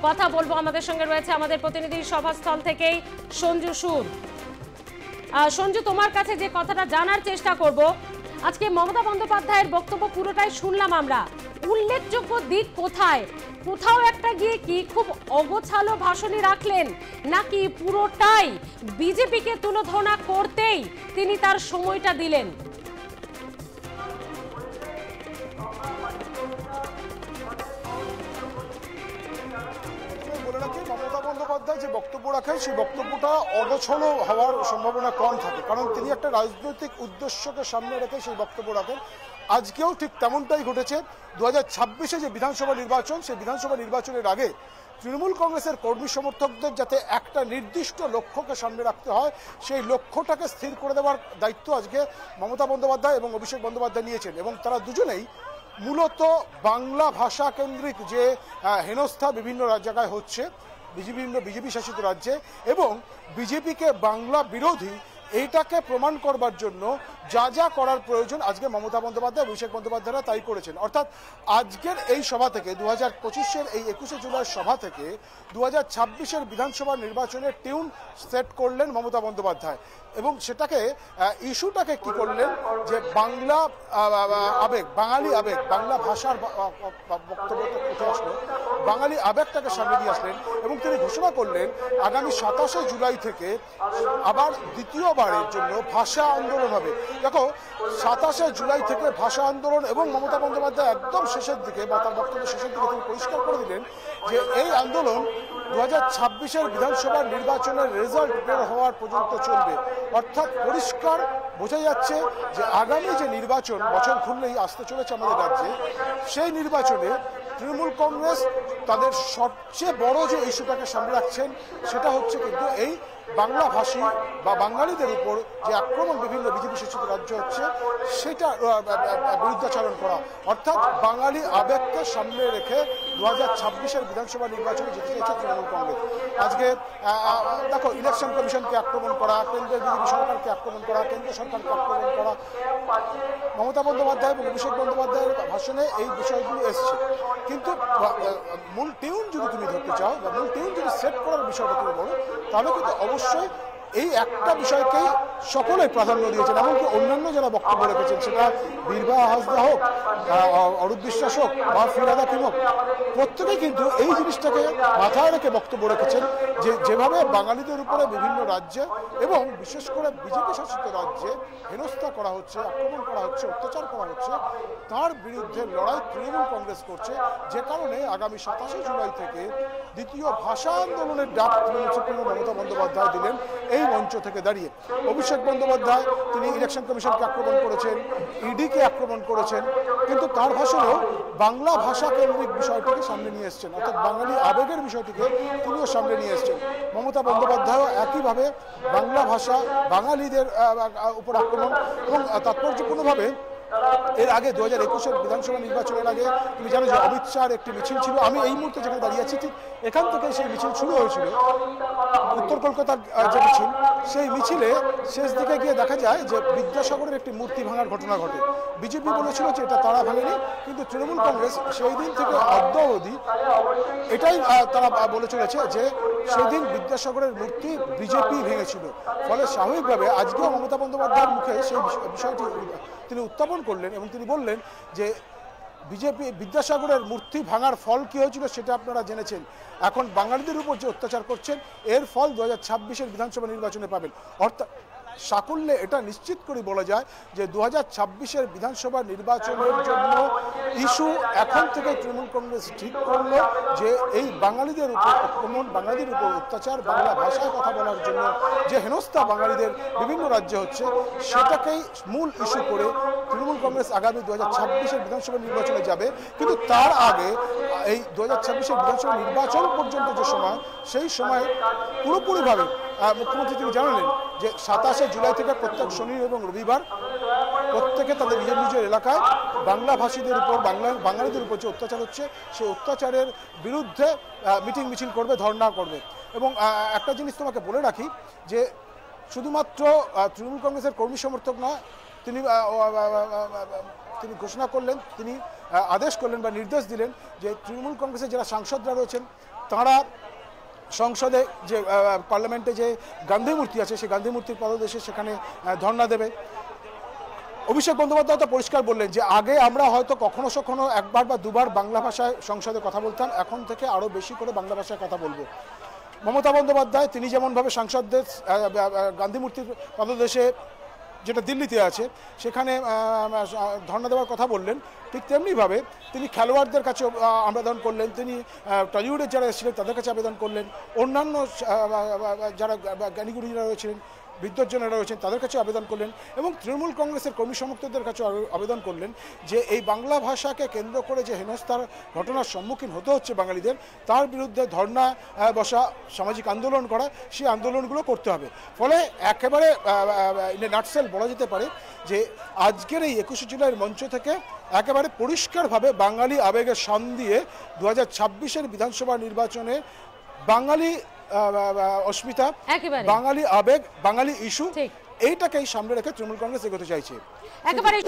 কথা বলবো। আমাদের সঙ্গে রয়েছে আমাদের প্রতিনিধি সভাস্থল থেকেই সঞ্জু সুর। সঞ্জু, তোমার কাছে যে কথাটা জানার চেষ্টা করব, আজকে মমতা বন্দ্যোপাধ্যায়ের বক্তব্য পুরোটাই শুনলাম আমরা, উল্লেখযোগ্য দিক কোথায়? কোথাও একটা গিয়ে কি খুব অগোছালো ভাষণই রাখলেন, নাকি পুরোটাই বিজেপিকে তুলোধনা করতেই তিনি তার সময়টা দিলেন? মমতা বন্দ্যোপাধ্যায় যে বক্তব্য রাখেন সেই বক্তব্যটা অগোছালো হওয়ার সম্ভাবনা কম থাকে, কারণ তিনি একটা রাজনৈতিক উদ্দেশ্যকে সামনে রেখে সেই বক্তব্য রাখেন। আজকেও ঠিক তেমনটাই ঘটেছে। 2026-এ যে বিধানসভা নির্বাচন, সেই বিধানসভা নির্বাচনের আগে তৃণমূল কংগ্রেসের কর্মী সমর্থকদের যাতে একটা নির্দিষ্ট লক্ষ্যকে সামনে রাখতে হয়, সেই লক্ষ্যটাকে স্থির করে দেওয়ার দায়িত্ব আজকে মমতা বন্দ্যোপাধ্যায় এবং অভিষেক বন্দ্যোপাধ্যায় নিয়েছেন। এবং তারা দুজনেই মূলত বাংলা ভাষা কেন্দ্রিক যে হেনস্থা বিভিন্ন জায়গায় হচ্ছে বিভিন্ন বিজেপি শাসিত রাজ্যে, এবং বিজেপিকে বাংলা বিরোধী এইটাকে প্রমাণ করবার জন্য যা যা করার প্রয়োজন আজকে মমতা বন্দ্যোপাধ্যায় অভিষেক বন্দ্যোপাধ্যায়রা তাই করেছেন। অর্থাৎ আজকের এই সভা থেকে 2025-এর এই 21শে জুলাইয়ের সভা থেকে 2026-এর বিধানসভা নির্বাচনের টিউন সেট করলেন মমতা বন্দ্যোপাধ্যায়, এবং সেটাকে ইস্যুটাকে কি করলেন যে বাংলা আবেগ, বাঙালি আবেগ, বাংলা ভাষার বক্তব্যটা উঠে আসলো, বাঙালি আবেগটাকে সামনে দিয়ে আসলেন এবং তিনি ঘোষণা করলেন আগামী 27শে জুলাই থেকে আবার দ্বিতীয়বারের জন্য ভাষা আন্দোলন হবে। দেখো, 27শে জুলাই থেকে ভাষা আন্দোলন, এবং মমতা বন্দ্যোপাধ্যায় একদম শেষের দিকে বা তার বক্তব্যের শেষের দিকে তিনি পরিষ্কার করে দিলেন যে এই আন্দোলন 2026-এর বিধানসভা নির্বাচনের রেজাল্ট বের হওয়ার পর্যন্ত চলবে। অর্থাৎ পরিষ্কার বোঝা যাচ্ছে যে আগামী যে নির্বাচন বছর ঘুরলেই আসতে চলেছে আমাদের রাজ্যে, সেই নির্বাচনে তৃণমূল কংগ্রেস তাদের সবচেয়ে বড় যে ইস্যুটাকে সামনে রাখছেন সেটা হচ্ছে কিন্তু এই বাংলাভাষী বা বাঙালিদের উপর যে আক্রমণ বিভিন্ন বিজেপি শাসিত রাজ্য হচ্ছে সেটা বিরুদ্ধাচরণ করা। অর্থাৎ বাঙালি আবেগকে সামনে রেখে 2026-এর বিধানসভা নির্বাচনে জিতে চেয়েছে তৃণমূল কংগ্রেস। আজকে দেখো, ইলেকশন কমিশনকে আক্রমণ করা, কেন্দ্রের বিজেপি সরকারকে আক্রমণ করা, কেন্দ্র সরকারকে আক্রমণ করা, মমতা বন্দ্যোপাধ্যায় এবং অভিষেক বন্দ্যোপাধ্যায়ের ভাষণে এই বিষয়গুলো এসছে। কিন্তু মূল টিউন যদি তুমি ধরতে চাও বা মূল টিউন যদি সেট করার বিষয়টা তুমি বলো, তাহলে কিন্তু অবশ্যই এই একটা বিষয়কেই সকলেই প্রাধান্য দিয়েছেন। এমনকি অন্যান্য যারা বক্তব্য রেখেছেন, সেটা বীরবাহা হাসদা হোক, অরূপ বিশ্বাস হোক বা ফিরহাদ হাকিম হোক, প্রত্যেকেই কিন্তু এই জিনিসটাকে মাথায় রেখে বক্তব্য রেখেছেন যে যেভাবে বাঙালিদের উপরে বিভিন্ন রাজ্যে এবং বিশেষ করে বিজেপি শাসিত রাজ্যে হেনস্থা করা হচ্ছে, আক্রমণ করা হচ্ছে, অত্যাচার করা হচ্ছে, তার বিরুদ্ধে লড়াই তৃণমূল কংগ্রেস করছে। যে কারণে আগামী 27শে জুলাই থেকে দ্বিতীয় ভাষা আন্দোলনের ডাক তৃণমূল সুপ্রিমো মমতা বন্দ্যোপাধ্যায় দিলেন এই মঞ্চ থেকে দাঁড়িয়ে। অভিষেক বন্দ্যোপাধ্যায় তিনি ইলেকশন কমিশনকে আক্রমণ করেছেন, ইডিকে আক্রমণ করেছেন, কিন্তু তার ভাষণেও বাংলা ভাষা কেন্দ্রিক বিষয়টিকে সামনে নিয়ে এসছেন, অর্থাৎ বাঙালি আবেগের বিষয়টিকে তিনিও সামনে নিয়ে এসছেন। মমতা বন্দ্যোপাধ্যায়ও একইভাবে বাংলা ভাষা, বাঙালিদের উপর আক্রমণ এবং তাৎপর্যপূর্ণভাবে এর আগে 2021-এর বিধানসভা নির্বাচনের আগে তুমি জানো যে অমিত শাহর একটি মিছিল ছিল। আমি এই মুহূর্তে যেখানে দাঁড়িয়ে আছি ঠিক এখান থেকে সেই মিছিল শুরু হয়েছিল, উত্তর কলকাতার যে মিছিল, সেই মিছিলে শেষ দিকে গিয়ে দেখা যায় যে বিদ্যাসাগরের একটি মূর্তি ভাঙার ঘটনা ঘটে। বিজেপি বলেছিল যে এটা তারা ভাঙেনি, কিন্তু তৃণমূল কংগ্রেস সেই দিন থেকে অদ্য অবধি এটাই তারা বলে চলেছে যে সেদিন বিদ্যাসাগরের মূর্তি বিজেপি ভেঙেছিল। ফলে স্বাভাবিকভাবে আজকেও মমতা বন্দ্যোপাধ্যায়ের মুখে সেই বিষয়টি তিনি উত্থাপন করলেন এবং তিনি বললেন যে বিজেপি বিদ্যাসাগরের মূর্তি ভাঙার ফল কি হয়েছিল সেটা আপনারা জেনেছেন, এখন বাঙালিদের উপর যে অত্যাচার করছেন এর ফল 2026-এর বিধানসভা নির্বাচনে পাবেন। অর্থাৎ সাকুল্যে এটা নিশ্চিত করে বলা যায় যে 2026-এর বিধানসভা নির্বাচনের জন্য ইস্যু এখন থেকে তৃণমূল কংগ্রেস ঠিক করলো যে এই বাঙালিদের উপর আক্রমণ, বাঙালিদের উপর অত্যাচার, বাংলা ভাষায় কথা বলার জন্য যে হেনস্থা বাঙালিদের বিভিন্ন রাজ্যে হচ্ছে সেটাকেই মূল ইস্যু করে তৃণমূল কংগ্রেস আগামী 2026-এর বিধানসভা নির্বাচনে যাবে। কিন্তু তার আগে এই 2026-এর বিধানসভা নির্বাচন পর্যন্ত যে সময়, সেই সময় পুরোপুরিভাবে মুখ্যমন্ত্রী তিনি জানালেন যে 27শে জুলাই থেকে প্রত্যেক শনি এবং রবিবার প্রত্যেকে তাদের নিজের নিজের এলাকায় বাংলা ভাষীদের উপর, বাঙালিদের উপর যে অত্যাচার হচ্ছে সেই অত্যাচারের বিরুদ্ধে মিটিং মিছিল করবে, ধর্ণা করবে। এবং একটা জিনিস তোমাকে বলে রাখি যে শুধুমাত্র তৃণমূল কংগ্রেসের কর্মী সমর্থক নয়, তিনি ঘোষণা করলেন তিনি আদেশ করলেন বা নির্দেশ দিলেন যে তৃণমূল কংগ্রেসের যারা সাংসদরা রয়েছেন তারা সংসদে যে পার্লামেন্টে যে গান্ধী মূর্তি আছে সেই গান্ধী মূর্তির পাদদেশে সেখানে ধর্ণা দেবে। অভিষেক বন্দ্যোপাধ্যায় তো পরিষ্কার বললেন যে আগে আমরা হয়তো কখনো সখনো একবার বা দুবার বাংলা ভাষায় সংসদে কথা বলতাম, এখন থেকে আরও বেশি করে বাংলা ভাষায় কথা বলবো। মমতা বন্দ্যোপাধ্যায় তিনি যেমনভাবে সাংসদদের গান্ধী মূর্তির পাদদেশে যেটা দিল্লিতে আছে সেখানে ধর্ণা দেওয়ার কথা বললেন, ঠিক তেমনিভাবে তিনি খেলোয়াড়দের কাছে আবেদন করলেন, তিনি টলিউডের যারা এসেছিলেন তাদের কাছে আবেদন করলেন, অন্যান্য যারা জ্ঞানীগুণীরা রয়েছেন বিদ্বজ্জনেরা রয়েছেন তাদের কাছে আবেদন করলেন এবং তৃণমূল কংগ্রেসের কর্মী সমর্থকদের কাছে আবেদন করলেন যে এই বাংলা ভাষাকে কেন্দ্র করে যে হেনস্থার ঘটনার সম্মুখীন হতে হচ্ছে বাঙালিদের তার বিরুদ্ধে ধর্ণা বসা, সামাজিক আন্দোলন করা, সেই আন্দোলনগুলো করতে হবে। ফলে একেবারে নাটসেল বলা যেতে পারে যে আজকের এই 21শে জুলাইয়ের মঞ্চ থেকে একেবারে পরিষ্কারভাবে বাঙালি আবেগের শান দিয়ে 2026-এর বিধানসভা নির্বাচনে বাঙালি অস্মিতা, বাঙালি আবেগ, বাঙালি ইস্যু, এইটাকেই সামনে রেখে তৃণমূল কংগ্রেস এগোতে চাইছে। একেবারে